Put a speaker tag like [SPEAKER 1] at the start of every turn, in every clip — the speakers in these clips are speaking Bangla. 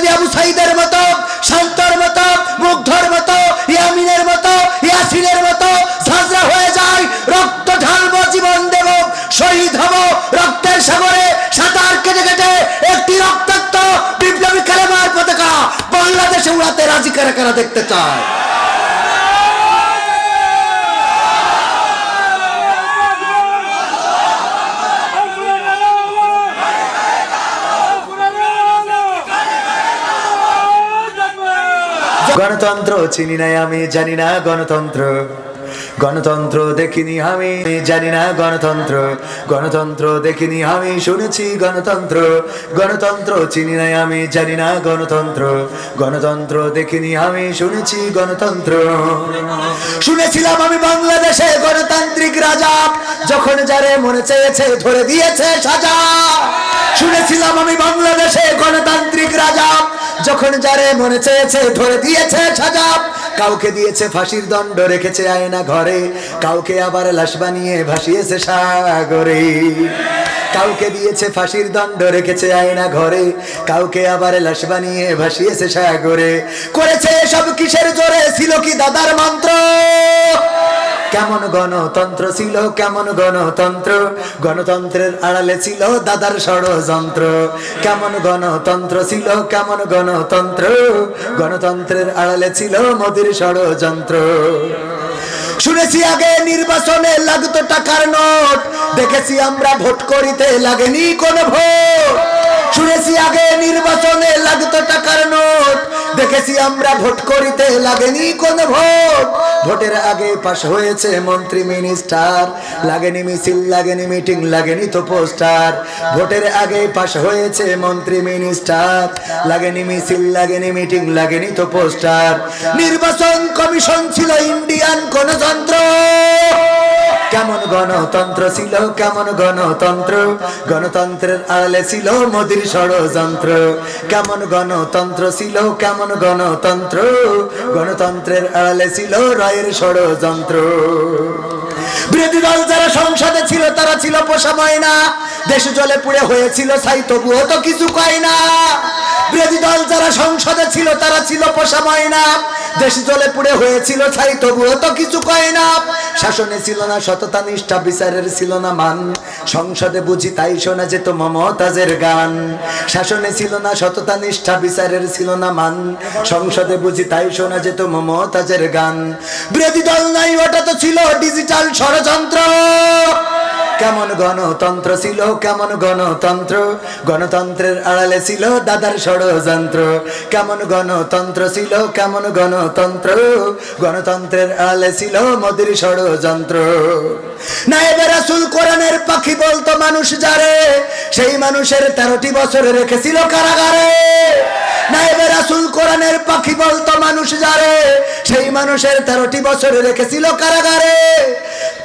[SPEAKER 1] যদি আবু সাইদের মতো, শান্তর মতো, মুগ্ধর মতো, ইয়ামিনের মতো, ইয়াসিনের মতো ঝাঁঝরা হয়ে যায়, রক্ত ঢালবো, জীবন দেব, শহীদ হব, রক্তের সাগরে সাঁতার কেটে কেটে একটি রক্তাক্ত বিপ্লবী কালেমার পতাকা বাংলাদেশে উড়াতে রাজি কারা কারা দেখতে চায়? গণতন্ত্র চিনি নাই আমি, জানি না গণতন্ত্র, গণতন্ত্র দেখিনি আমি, জানি না গণতন্ত্র, গণতন্ত্র দেখিনি আমি, শুনেছি গণতন্ত্র, গণতন্ত্র চিনি নাই আমি, জানি না গণতন্ত্র, গণতন্ত্র দেখিনি আমি, শুনেছি গণতন্ত্র। শুনেছিলাম আমি বাংলাদেশে গণতান্ত্রিক রাজা, যখন যারে মনে চেয়েছে ধরে দিয়েছে সাজা। শুনেছিলাম আমি বাংলাদেশে গণতান্ত্রিক রাজা, যখন যারে মনে চেয়েছে ধরে দিয়েছে সাজা। কাউকে দিয়েছে ফাঁসির দণ্ড, রেখেছে আয়না ঘরে, কাউকে আবার লাশ বানিয়ে ভাসিয়েছে সাগরে। কাউকে দিয়েছে ফাঁসির দণ্ড, রেখেছে আয়না ঘরে, কাউকে আবার লাশ বানিয়ে ভাসিয়েছে সাগরে। করেছে সব কিসের জোরে, ছিল কি দাদার মন্ত্র? কেমন গণতন্ত্র ছিল, কেমন গণতন্ত্র, গণতন্ত্রের আড়ালে ছিল দাদার ষড়যন্ত্র। কেমন গণতন্ত্র ছিল, কেমন গণতন্ত্র, গণতন্ত্রের আড়ালে ছিল মোদির ষড়যন্ত্র। শুনেছি আগে নির্বাচনে লাগতো টাকার নোট, দেখেছি আমরা ভোট করিতে লাগেনি কোনো ভোট। শুনেছি আগে নির্বাচনে লাগতো টাকার নোট, দেখেছি আমরা ভোট করিতে লাগেনি কোনো ভোট। ভোটের আগে পাশ হয়েছে মন্ত্রী মিনিস্টার, লাগেনি মিছিল, লাগেনি মিটিং, লাগেনি তো পোস্টার। ভোটের আগে পাশ হয়েছে মন্ত্রী মিনিস্টার, লাগেনি মিছিল, লাগেনি মিটিং, লাগেনি তো পোস্টার। নির্বাচন কমিশন ছিল ইন্ডিয়ান গণতন্ত্র। কেমন গণতন্ত্র ছিল, কেমন গণতন্ত্র, গণতন্ত্রের আড়ালে ছিল মোদির ষড়যন্ত্র। কেমন গণতন্ত্র ছিল, কেমন গণতন্ত্র, গণতন্ত্রের আড়ালে ছিল রায়ের ষড়যন্ত্র। বিরোধী দল যারা সংসদে ছিল তারা ছিল পোষা ময়না, দেশ জলে পুড়ে হয়েছিল ছাই, তবুও তো কিছু কয় না। বিরোধী দল যারা সংসদে ছিল তারা ছিল পোষা ময়না, দেশ জলে পুড়ে হয়েছিল ছাই, তবুও তো কিছু কয় না। শাসনে ছিল না সততা নিষ্ঠা, বিচারের ছিল না মান, সংসদে বুঝি তাই শোনা যেত মমতাজের গান। শাসনে ছিল না সততা নিষ্ঠা, বিচারের ছিল না মান, সংসদে বুঝি তাই শোনা যেত মমতাজের গান। বিরোধী দল নাই, ওটা তো ছিল ডিজিটাল ষড়যন্ত্র। কেমন গণতন্ত্র ছিল, কেমন গণতন্ত্র, গণতন্ত্রের আড়ালে ছিল দাদার ষড়যন্ত্র। কেমন গণতন্ত্র ছিল, কেমন গণতন্ত্র, গণতন্ত্রের আড়ালে ছিল মোদির ষড়যন্ত্র। নায়েবে রাসূল কোরআনের পাখি বলতো মানুষ যারে, সেই মানুষের 13টি বছর রেখেছিল কারাগারে। নায়েবে রাসূল কোরআনের পাখি বলতো মানুষ যারে, সেই মানুষের 13টি বছর রেখেছিল কারাগারে।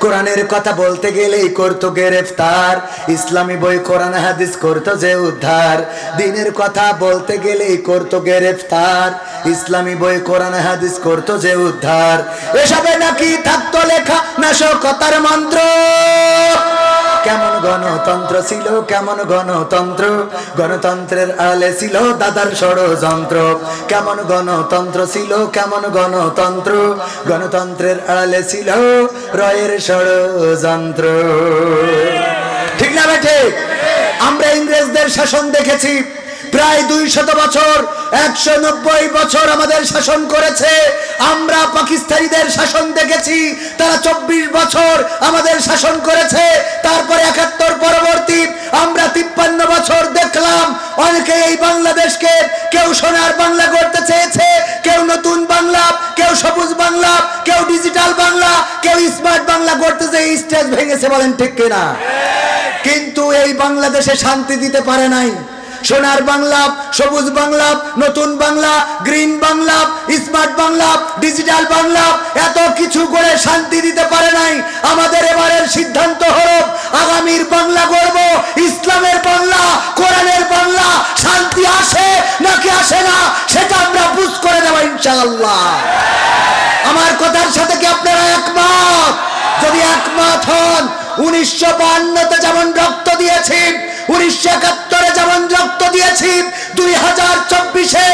[SPEAKER 1] কোরআনের কথা বলতে গেলেই করতো গ্রেফতার, ইসলামী বই কোরআন হাদিস করতো যে উদ্ধার। দিনের কথা বলতে গেলেই করতো গ্রেফতার, ইসলামী বই কোরআন হাদিস করতো যে উদ্ধার। এসবে নাকি থাকতো লেখা নাশকতার মন্ত্র। কেমন গণতন্ত্র ছিল, কেমন গণতন্ত্র, গণতন্ত্রের আড়ালে ছিল দাদার ষড়যন্ত্র। কেমন গণতন্ত্র ছিল, কেমন গণতন্ত্র, গণতন্ত্রের আড়ালে ছিল রয়ের ষড়যন্ত্র। ঠিক না বেঠে? আমরা ইংরেজদের শাসন দেখেছি প্রায় 200 বছর, 190 বছর আমাদের শাসন করেছে। আমরা পাকিস্তানিদের শাসন দেখেছি, তারা 24 বছর আমাদের শাসন করেছে। তারপরে 71 পরবর্তী আমরা 53 বছর দেখলাম অনেকে এই বাংলাদেশকে কেউ সোনার বাংলা করতে চেয়েছে, কেউ নতুন বাংলা, কেউ সবুজ বাংলা, কেউ ডিজিটাল বাংলা, কেউ স্মার্ট বাংলা করতে যে স্টেজ ভেঙেছে, বলেন ঠিক কিনা? কিন্তু এই বাংলাদেশে শান্তি দিতে পারে নাই। সোনার বাংলা, সবুজ বাংলা, নতুন Bangla, green Bangla, smart Bangla, digital Bangla, এত কিছু করে শান্তি দিতে পারে নাই। আমাদের এবারের সিদ্ধান্ত হলো আগামীর বাংলা গড়ব ইসলামের বাংলা, কোরআনের বাংলা। শান্তি আসে নাকি আসে না সেটা আমরা বুঝ করে দেব ইনশাআল্লাহ। আমার কথার সাথে কি আপনারা একমত? যদি একমত হন, 1952-তে যেমন রক্ত দিয়েছি, 1971-এ যেমন রক্ত দিয়েছি, 2024-এ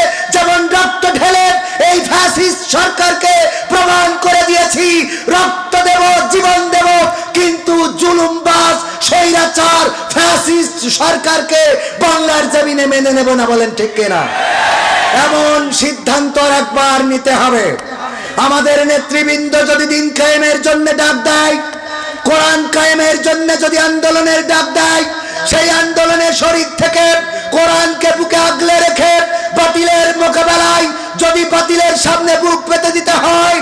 [SPEAKER 1] স্বৈরাচার ফ্যাসিস্ট সরকারকে বাংলার জমিনে মেনে নেব না, বলেন ঠিক কিনা? এমন সিদ্ধান্ত একবার নিতে হবে। আমাদের নেতৃবৃন্দ যদি দিন কায়েমের জন্য ডাক দেয়, কোরআন কায়েমের জন্য যদি আন্দোলনের ডাক দেয়, সেই আন্দোলনের শরীর থেকে কোরআনকে বুকে আগলে রেখে বাতিলের মোকাবেলায় যদি বাতিলের সামনে বুক পেতে দিতে হয়